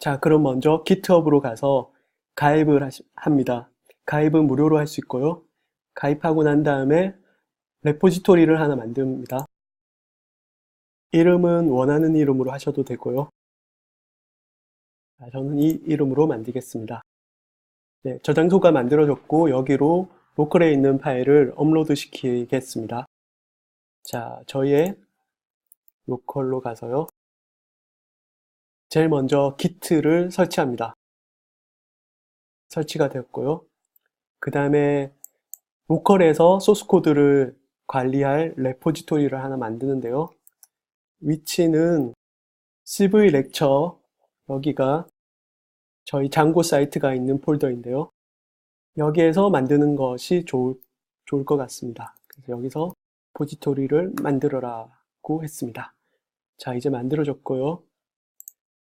자, 그럼 먼저 GitHub으로 가서 가입을 합니다. 가입은 무료로 할 수 있고요. 가입하고 난 다음에 레포지토리를 하나 만듭니다. 이름은 원하는 이름으로 하셔도 되고요. 자, 저는 이 이름으로 만들겠습니다. 네, 저장소가 만들어졌고 여기로 로컬에 있는 파일을 업로드 시키겠습니다. 자, 저희의 로컬로 가서요. 제일 먼저 git를 설치합니다. 설치가 되었고요. 그 다음에 로컬에서 소스 코드를 관리할 레포지토리를 하나 만드는데요. 위치는 CV 렉처, 여기가 저희 장고 사이트가 있는 폴더인데요. 여기에서 만드는 것이 좋을 것 같습니다. 그래서 여기서 포지토리를 만들어라고 했습니다. 자, 이제 만들어졌고요.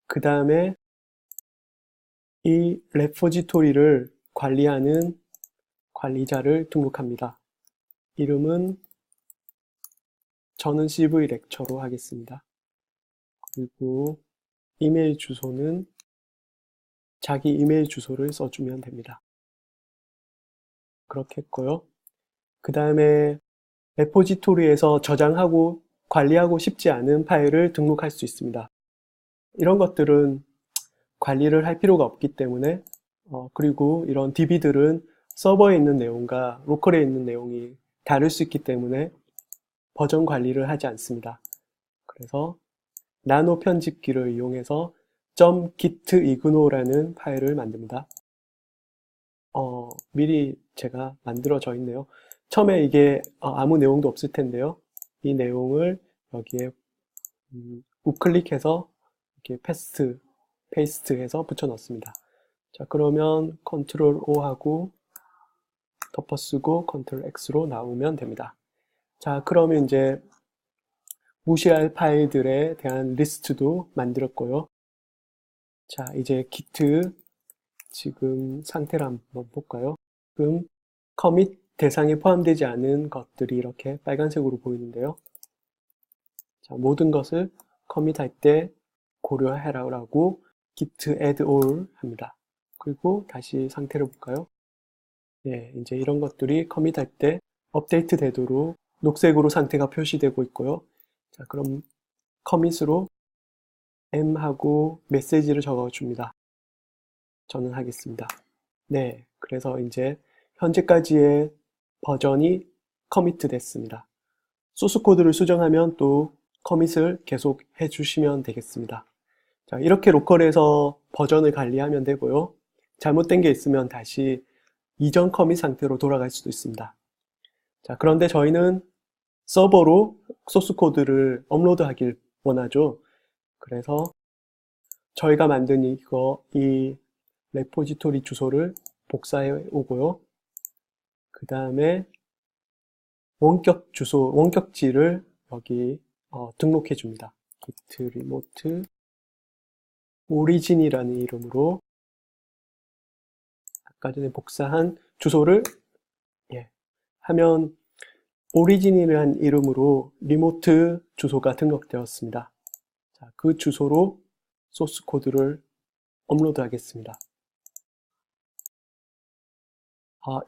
그 다음에 이 레포지토리를 관리하는 관리자를 등록합니다. 이름은 저는 CV 렉처로 하겠습니다. 그리고 이메일 주소는 자기 이메일 주소를 써주면 됩니다. 그렇게 했고요. 그 다음에 레포지토리에서 저장하고 관리하고 싶지 않은 파일을 등록할 수 있습니다. 이런 것들은 관리를 할 필요가 없기 때문에 그리고 이런 DB들은 서버에 있는 내용과 로컬에 있는 내용이 다를 수 있기 때문에 버전 관리를 하지 않습니다. 그래서 나노 편집기를 이용해서 .gitignore 라는 파일을 만듭니다. 미리 제가 만들어져 있네요. 처음에 이게 아무 내용도 없을 텐데요. 이 내용을 여기에 우클릭해서 이렇게 페이스트해서 붙여 넣습니다. 자, 그러면 컨트롤 O 하고 덮어쓰고 컨트롤 X로 나오면 됩니다. 자, 그러면 이제 무시할 파일들에 대한 리스트도 만들었고요. 자, 이제 git 지금 상태를 한번 볼까요? 지금 커밋 대상에 포함되지 않은 것들이 이렇게 빨간색으로 보이는데요. 자, 모든 것을 커밋할 때 고려해라라고 git add all 합니다. 그리고 다시 상태를 볼까요? 네, 이제 이런 것들이 커밋할 때 업데이트 되도록 녹색으로 상태가 표시되고 있고요. 자, 그럼 커밋으로 m하고 메시지를 적어줍니다. 저는 하겠습니다. 네, 그래서 이제 현재까지의 버전이 커미트 됐습니다. 소스 코드를 수정하면 또 커밋을 계속 해주시면 되겠습니다. 자, 이렇게 로컬에서 버전을 관리하면 되고요. 잘못된 게 있으면 다시 이전 커밋 상태로 돌아갈 수도 있습니다. 자, 그런데 저희는 서버로 소스 코드를 업로드하길 원하죠. 그래서 저희가 만든 이 레포지토리 주소를 복사해 오고요. 그 다음에 원격지를 여기 등록해 줍니다. git remote origin이라는 이름으로 아까 전에 복사한 주소를 하면 origin이라는 이름으로 리모트 주소가 등록되었습니다. 자, 그 주소로 소스 코드를 업로드 하겠습니다.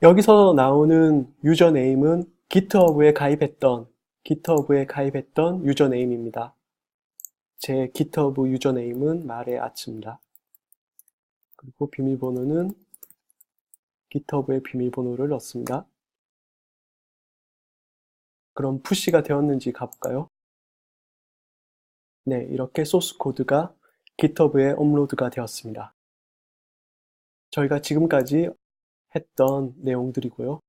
여기서 나오는 유저네임은 GitHub에 가입했던 유저네임입니다. 제 GitHub 유저네임은 말의 아츠입니다. 그리고 비밀번호는 GitHub의 비밀번호를 넣습니다. 그럼 푸시가 되었는지 가볼까요? 네, 이렇게 소스 코드가 GitHub에 업로드가 되었습니다. 저희가 지금까지 했던 내용들이고요.